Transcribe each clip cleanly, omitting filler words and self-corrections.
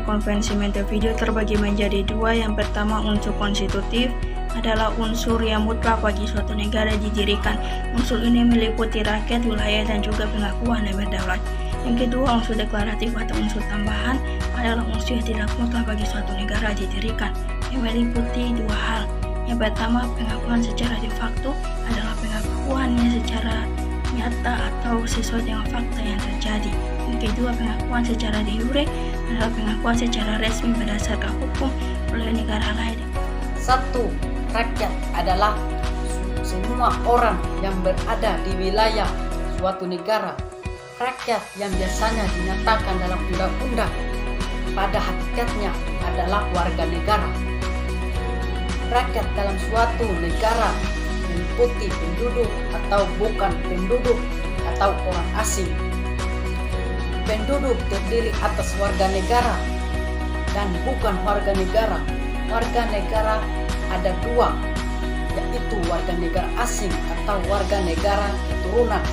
konvensi Montevideo terbagi menjadi dua. Yang pertama, unsur konstitutif adalah unsur yang mutlak bagi suatu negara didirikan. Unsur ini meliputi rakyat, wilayah, dan juga pengakuan dan berdaulat. Yang kedua, unsur deklaratif atau unsur tambahan adalah unsur yang tidak mutlak bagi suatu negara didirikan, yang meliputi dua hal. Yang pertama, pengakuan secara de facto adalah pengakuan yang secara nyata atau sesuai dengan fakta yang terjadi. Yang kedua, pengakuan secara de jure adalah pengakuan secara resmi berdasarkan hukum oleh negara lain. 1. Rakyat adalah semua orang yang berada di wilayah suatu negara. Rakyat yang biasanya dinyatakan dalam undang-undang pada hakikatnya adalah warga negara. Rakyat dalam suatu negara meliputi penduduk atau bukan penduduk atau orang asing. Penduduk terdiri atas warga negara dan bukan warga negara. Warga negara ada dua, yaitu warga negara asing atau warga negara keturunan.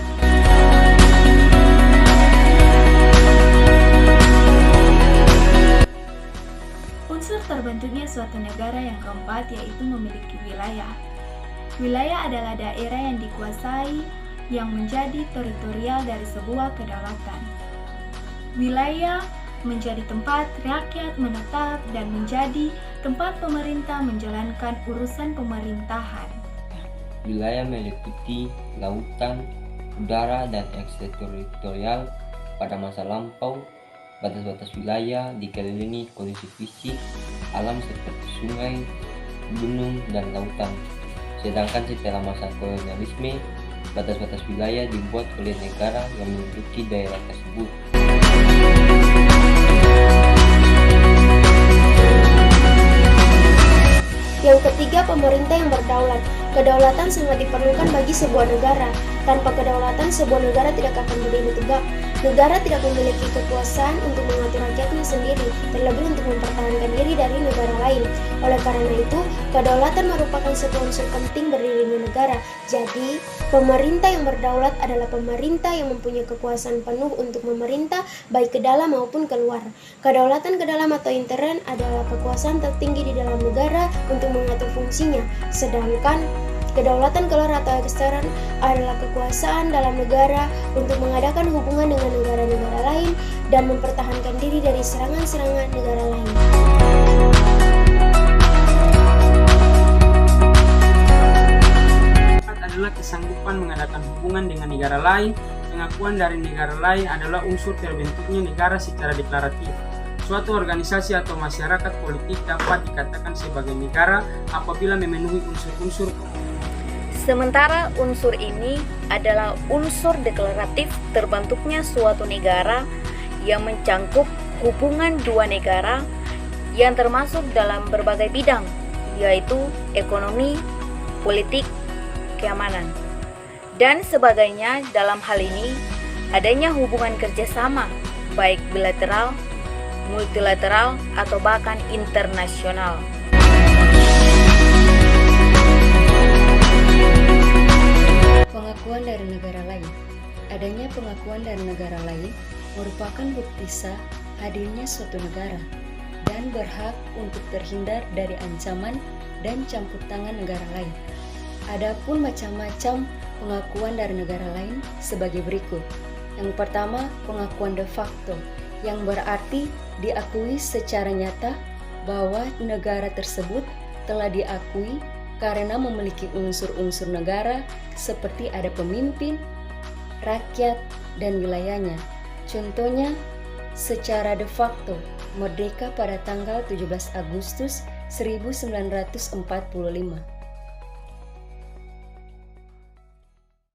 Unsur terbentuknya suatu negara yang keempat yaitu memiliki wilayah. Wilayah adalah daerah yang dikuasai yang menjadi teritorial dari sebuah kedaulatan. Wilayah menjadi tempat rakyat menetap dan menjadi tempat pemerintah menjalankan urusan pemerintahan. Wilayah meliputi lautan, udara, dan ekstrateritorial pada masa lampau. Batas-batas wilayah dikelilingi kondisi fisik alam seperti sungai, gunung, dan lautan. Sedangkan setelah masa kolonialisme, batas-batas wilayah dibuat oleh negara yang menduduki daerah tersebut. Yang ketiga, pemerintah yang berdaulat. Kedaulatan sangat diperlukan bagi sebuah negara. Tanpa kedaulatan, sebuah negara tidak akan berdiri tegak. Negara tidak memiliki kekuasaan untuk mengatur rakyatnya sendiri, terlebih untuk mempertahankan diri dari negara lain. Oleh karena itu, kedaulatan merupakan satu unsur penting berdirinya negara. Jadi, pemerintah yang berdaulat adalah pemerintah yang mempunyai kekuasaan penuh untuk memerintah baik ke dalam maupun keluar. Kedaulatan ke dalam atau intern adalah kekuasaan tertinggi di dalam negara untuk mengatur fungsinya, sedangkan kedaulatan keluar atau ekstern adalah kekuasaan dalam negara untuk mengadakan hubungan dengan negara-negara lain dan mempertahankan diri dari serangan-serangan negara lain. Adalah kesanggupan mengadakan hubungan dengan negara lain. Pengakuan dari negara lain adalah unsur terbentuknya negara secara deklaratif. Suatu organisasi atau masyarakat politik dapat dikatakan sebagai negara apabila memenuhi unsur-unsur. Sementara unsur ini adalah unsur deklaratif terbentuknya suatu negara yang mencangkup hubungan dua negara yang termasuk dalam berbagai bidang, yaitu ekonomi, politik, keamanan, dan sebagainya. Dalam hal ini, adanya hubungan kerjasama, baik bilateral, multilateral, atau bahkan internasional. Pengakuan dari negara lain. Adanya pengakuan dari negara lain merupakan bukti sah hadirnya suatu negara dan berhak untuk terhindar dari ancaman dan campur tangan negara lain. Adapun macam-macam pengakuan dari negara lain sebagai berikut. Yang pertama, pengakuan de facto, yang berarti diakui secara nyata bahwa negara tersebut telah diakui karena memiliki unsur-unsur negara seperti ada pemimpin, rakyat, dan wilayahnya. Contohnya, secara de facto merdeka pada tanggal 17 Agustus 1945.